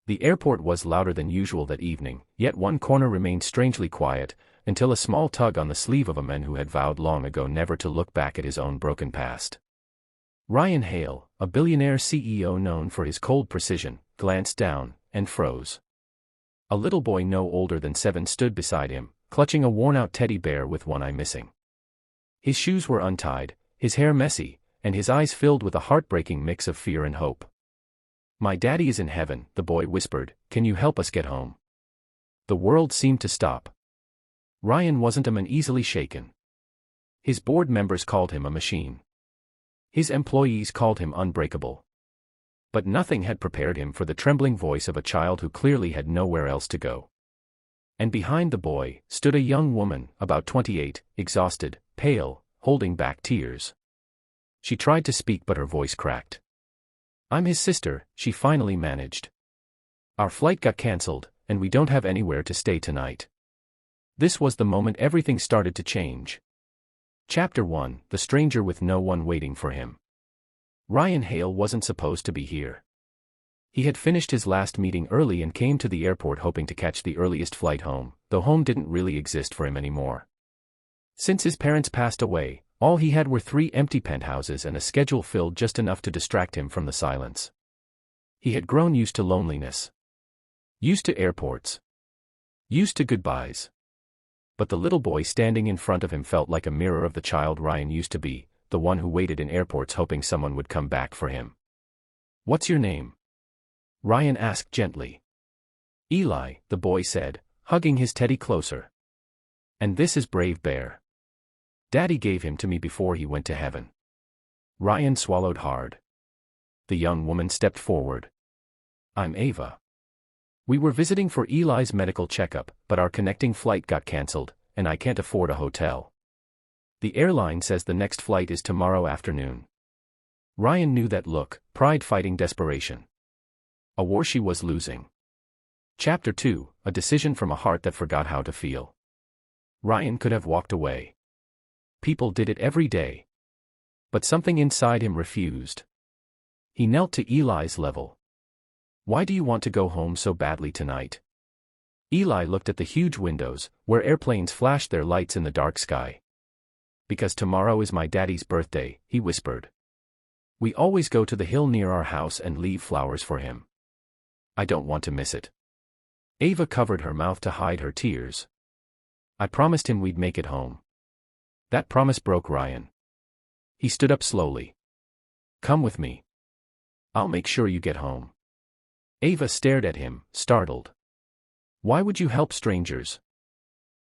The airport was louder than usual that evening, yet one corner remained strangely quiet, until a small tug on the sleeve of a man who had vowed long ago never to look back at his own broken past. Ryan Hale, a billionaire CEO known for his cold precision, glanced down, and froze. A little boy no older than 7 stood beside him, clutching a worn-out teddy bear with one eye missing. His shoes were untied, his hair messy, and his eyes filled with a heartbreaking mix of fear and hope. "My daddy is in heaven," the boy whispered. "Can you help us get home?" The world seemed to stop. Ryan wasn't a man easily shaken. His board members called him a machine. His employees called him unbreakable. But nothing had prepared him for the trembling voice of a child who clearly had nowhere else to go. And behind the boy stood a young woman, about 28, exhausted, pale, holding back tears. She tried to speak but her voice cracked. "I'm his sister," she finally managed. "Our flight got cancelled, and we don't have anywhere to stay tonight." This was the moment everything started to change. Chapter 1: The Stranger with No One Waiting for Him. Ryan Hale wasn't supposed to be here. He had finished his last meeting early and came to the airport hoping to catch the earliest flight home, though home didn't really exist for him anymore. Since his parents passed away, all he had were 3 empty penthouses and a schedule filled just enough to distract him from the silence. He had grown used to loneliness. Used to airports. Used to goodbyes. But the little boy standing in front of him felt like a mirror of the child Ryan used to be, the one who waited in airports hoping someone would come back for him. "What's your name?" Ryan asked gently. "Eli," the boy said, hugging his teddy closer. "And this is Brave Bear. Daddy gave him to me before he went to heaven." Ryan swallowed hard. The young woman stepped forward. "I'm Ava. We were visiting for Eli's medical checkup, but our connecting flight got cancelled, and I can't afford a hotel. The airline says the next flight is tomorrow afternoon." Ryan knew that look, pride fighting desperation. A war she was losing. Chapter 2: A Decision from a Heart That Forgot How to Feel. Ryan could have walked away. People did it every day. But something inside him refused. He knelt to Eli's level. "Why do you want to go home so badly tonight?" Eli looked at the huge windows, where airplanes flashed their lights in the dark sky. "Because tomorrow is my daddy's birthday," he whispered. "We always go to the hill near our house and leave flowers for him. I don't want to miss it." Ava covered her mouth to hide her tears. "I promised him we'd make it home." That promise broke Ryan. He stood up slowly. "Come with me. I'll make sure you get home." Ava stared at him, startled. "Why would you help strangers?"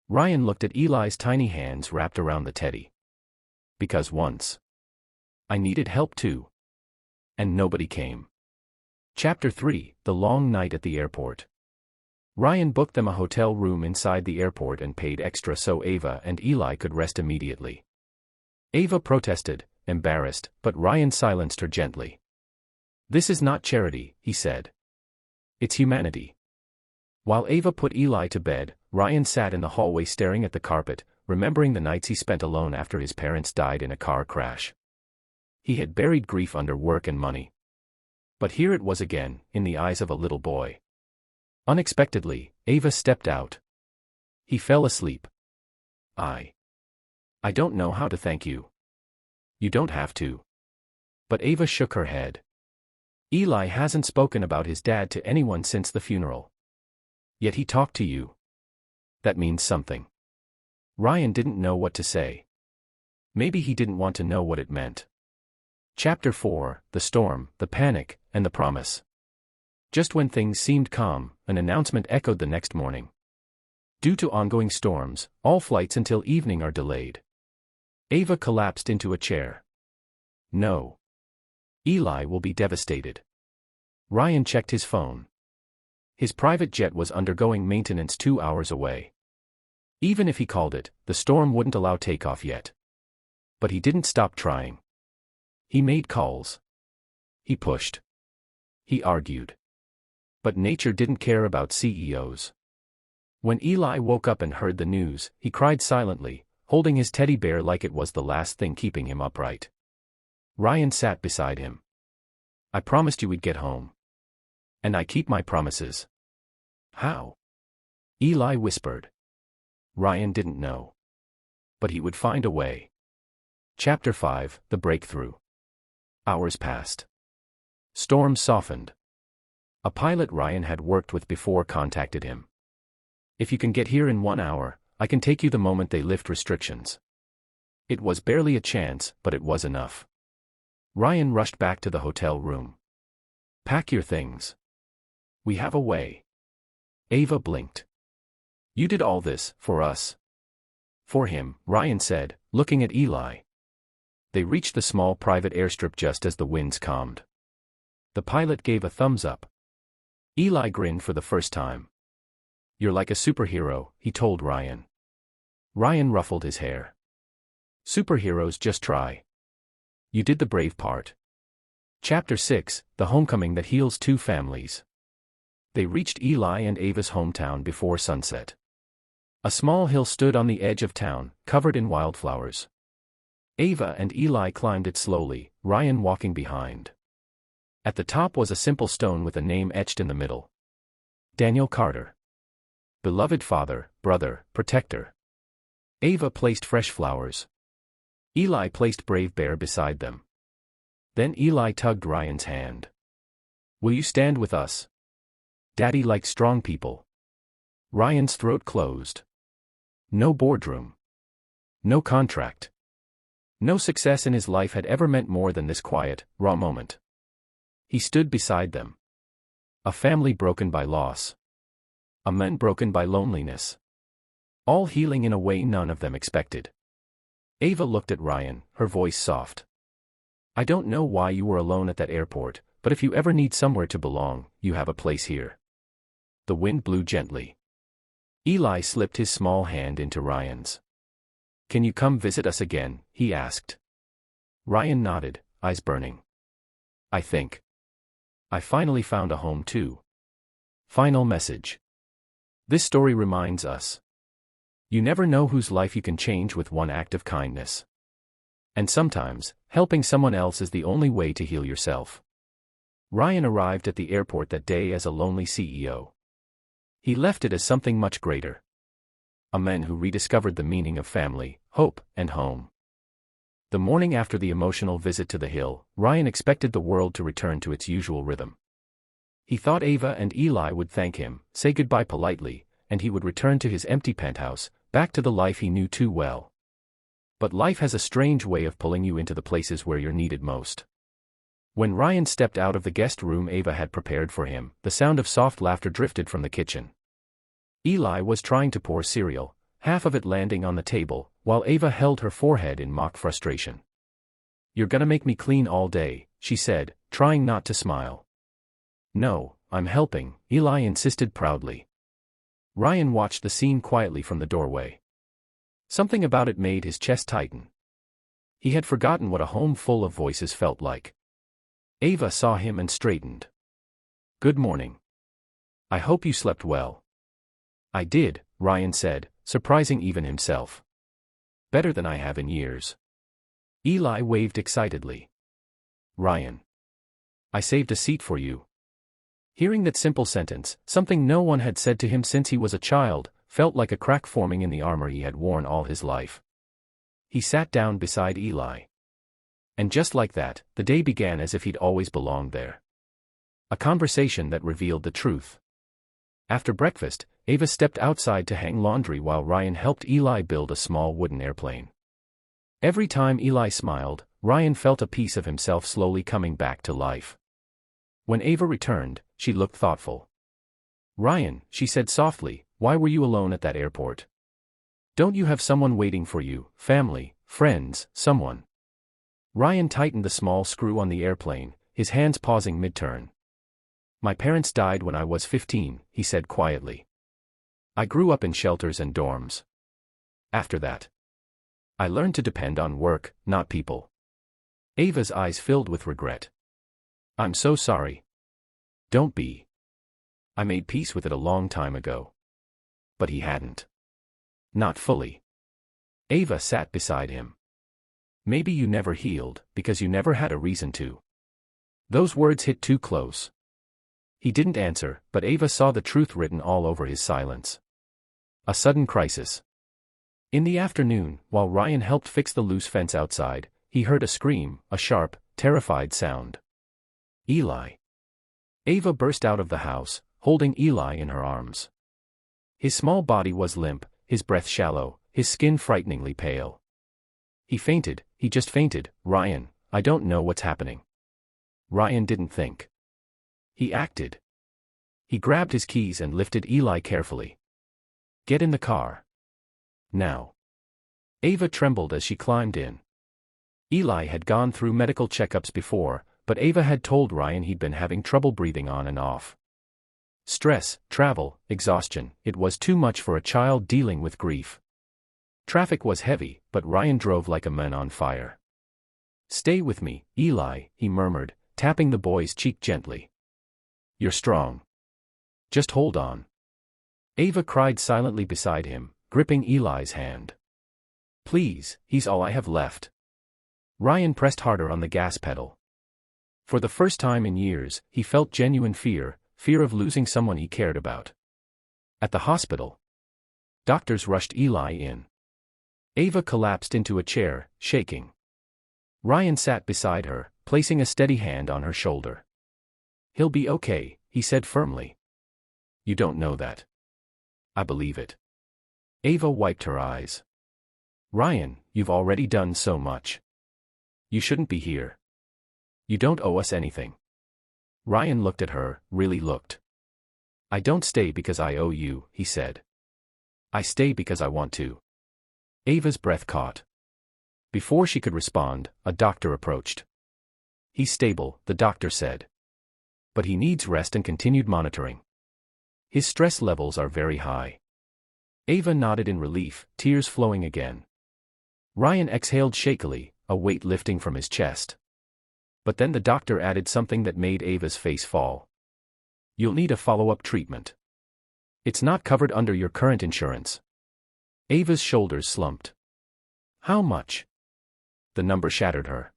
Ryan looked at Eli's tiny hands wrapped around the teddy. "Because once I needed help too. And nobody came." Chapter 3: The Long Night at the Airport. Ryan booked them a hotel room inside the airport and paid extra so Ava and Eli could rest immediately. Ava protested, embarrassed, but Ryan silenced her gently. "This is not charity," he said. "It's humanity." While Ava put Eli to bed, Ryan sat in the hallway staring at the carpet, remembering the nights he spent alone after his parents died in a car crash. He had buried grief under work and money. But here it was again, in the eyes of a little boy. Unexpectedly, Ava stepped out. He fell asleep. I don't know how to thank you." "You don't have to." But Ava shook her head. "Eli hasn't spoken about his dad to anyone since the funeral. Yet he talked to you. That means something." Ryan didn't know what to say. Maybe he didn't want to know what it meant. Chapter 4: The Storm, the Panic, and the Promise. Just when things seemed calm, an announcement echoed the next morning. "Due to ongoing storms, all flights until evening are delayed." Ava collapsed into a chair. "No. Eli will be devastated." Ryan checked his phone. His private jet was undergoing maintenance 2 hours away. Even if he called it, the storm wouldn't allow takeoff yet. But he didn't stop trying. He made calls. He pushed. He argued. But nature didn't care about CEOs. When Eli woke up and heard the news, he cried silently, holding his teddy bear like it was the last thing keeping him upright. Ryan sat beside him. "I promised you we'd get home." And I keep my promises. How? Eli whispered. Ryan didn't know. But he would find a way. Chapter 5, The Breakthrough. Hours passed. Storms softened. A pilot Ryan had worked with before contacted him. If you can get here in 1 hour, I can take you the moment they lift restrictions. It was barely a chance, but it was enough. Ryan rushed back to the hotel room. Pack your things. We have a way. Ava blinked. You did all this, for us. For him, Ryan said, looking at Eli. They reached the small private airstrip just as the winds calmed. The pilot gave a thumbs up. Eli grinned for the first time. You're like a superhero, he told Ryan. Ryan ruffled his hair. Superheroes just try. You did the brave part. Chapter 6, The Homecoming That Heals Two Families. They reached Eli and Ava's hometown before sunset. A small hill stood on the edge of town, covered in wildflowers. Ava and Eli climbed it slowly, Ryan walking behind. At the top was a simple stone with a name etched in the middle. Daniel Carter. Beloved father, brother, protector. Ava placed fresh flowers. Eli placed Brave Bear beside them. Then Eli tugged Ryan's hand. Will you stand with us? Daddy likes strong people. Ryan's throat closed. No boardroom. No contract. No success in his life had ever meant more than this quiet, raw moment. He stood beside them. A family broken by loss. A man broken by loneliness. All healing in a way none of them expected. Ava looked at Ryan, her voice soft. I don't know why you were alone at that airport, but if you ever need somewhere to belong, you have a place here. The wind blew gently. Eli slipped his small hand into Ryan's. Can you come visit us again? He asked. Ryan nodded, eyes burning. I think. I finally found a home too. Final message. This story reminds us. You never know whose life you can change with one act of kindness. And sometimes, helping someone else is the only way to heal yourself. Ryan arrived at the airport that day as a lonely CEO. He left it as something much greater. A man who rediscovered the meaning of family, hope, and home. The morning after the emotional visit to the hill, Ryan expected the world to return to its usual rhythm. He thought Ava and Eli would thank him, say goodbye politely, and he would return to his empty penthouse, back to the life he knew too well. But life has a strange way of pulling you into the places where you're needed most. When Ryan stepped out of the guest room Ava had prepared for him, the sound of soft laughter drifted from the kitchen. Eli was trying to pour cereal, half of it landing on the table, while Ava held her forehead in mock frustration. You're gonna make me clean all day, she said, trying not to smile. No, I'm helping, Eli insisted proudly. Ryan watched the scene quietly from the doorway. Something about it made his chest tighten. He had forgotten what a home full of voices felt like. Ava saw him and straightened. Good morning. I hope you slept well. I did, Ryan said, surprising even himself. Better than I have in years. Eli waved excitedly. Ryan. I saved a seat for you. Hearing that simple sentence, something no one had said to him since he was a child, felt like a crack forming in the armor he had worn all his life. He sat down beside Eli. And just like that, the day began as if he'd always belonged there. A conversation that revealed the truth. After breakfast, Ava stepped outside to hang laundry while Ryan helped Eli build a small wooden airplane. Every time Eli smiled, Ryan felt a piece of himself slowly coming back to life. When Ava returned, she looked thoughtful. Ryan, she said softly, why were you alone at that airport? Don't you have someone waiting for you, family, friends, someone? Ryan tightened the small screw on the airplane, his hands pausing mid-turn. My parents died when I was 15, he said quietly. I grew up in shelters and dorms. After that, I learned to depend on work, not people. Ava's eyes filled with regret. I'm so sorry. Don't be. I made peace with it a long time ago. But he hadn't. Not fully. Ava sat beside him. Maybe you never healed, because you never had a reason to. Those words hit too close. He didn't answer, but Ava saw the truth written all over his silence. A sudden crisis. In the afternoon, while Ryan helped fix the loose fence outside, he heard a scream, a sharp, terrified sound. Eli. Ava burst out of the house, holding Eli in her arms. His small body was limp, his breath shallow, his skin frighteningly pale. He fainted, he just fainted. Ryan, I don't know what's happening. Ryan didn't think. He acted. He grabbed his keys and lifted Eli carefully. Get in the car. Now. Ava trembled as she climbed in. Eli had gone through medical checkups before, but Ava had told Ryan he'd been having trouble breathing on and off. Stress, travel, exhaustion, it was too much for a child dealing with grief. Traffic was heavy, but Ryan drove like a man on fire. Stay with me, Eli, he murmured, tapping the boy's cheek gently. You're strong. Just hold on. Ava cried silently beside him, gripping Eli's hand. Please, he's all I have left. Ryan pressed harder on the gas pedal. For the first time in years, he felt genuine fear of losing someone he cared about. At the hospital, doctors rushed Eli in. Ava collapsed into a chair, shaking. Ryan sat beside her, placing a steady hand on her shoulder. He'll be okay, he said firmly. You don't know that. I believe it. Ava wiped her eyes. Ryan, you've already done so much. You shouldn't be here. You don't owe us anything. Ryan looked at her, really looked. I don't stay because I owe you, he said. I stay because I want to. Ava's breath caught. Before she could respond, a doctor approached. He's stable, the doctor said. But he needs rest and continued monitoring. His stress levels are very high. Ava nodded in relief, tears flowing again. Ryan exhaled shakily, a weight lifting from his chest. But then the doctor added something that made Ava's face fall. You'll need a follow-up treatment. It's not covered under your current insurance. Ava's shoulders slumped. How much? The number shattered her.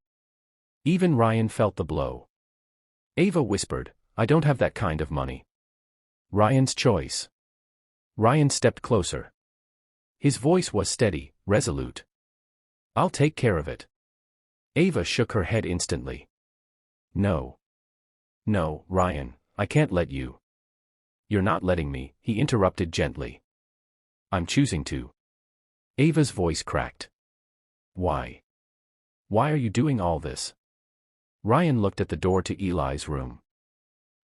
Even Ryan felt the blow. Ava whispered, I don't have that kind of money. Ryan's choice. Ryan stepped closer. His voice was steady, resolute. I'll take care of it. Ava shook her head instantly. No. No, Ryan, I can't let you. You're not letting me, he interrupted gently. I'm choosing to. Ava's voice cracked. Why? Why are you doing all this? Ryan looked at the door to Eli's room.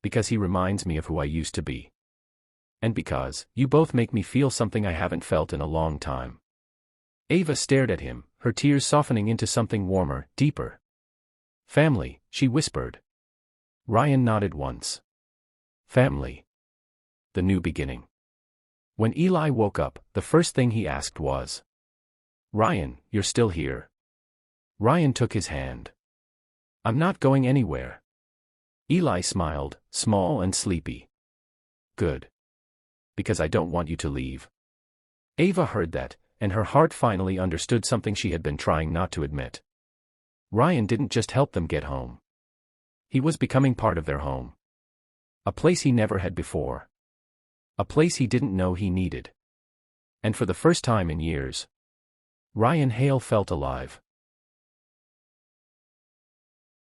Because he reminds me of who I used to be. And because you both make me feel something I haven't felt in a long time. Ava stared at him, her tears softening into something warmer, deeper. Family, she whispered. Ryan nodded once. Family. The new beginning. When Eli woke up, the first thing he asked was, Ryan, you're still here? Ryan took his hand. I'm not going anywhere. Eli smiled, small and sleepy. Good. Because I don't want you to leave. Ava heard that, and her heart finally understood something she had been trying not to admit. Ryan didn't just help them get home. He was becoming part of their home. A place he never had before. A place he didn't know he needed. And for the first time in years, Ryan Hale felt alive.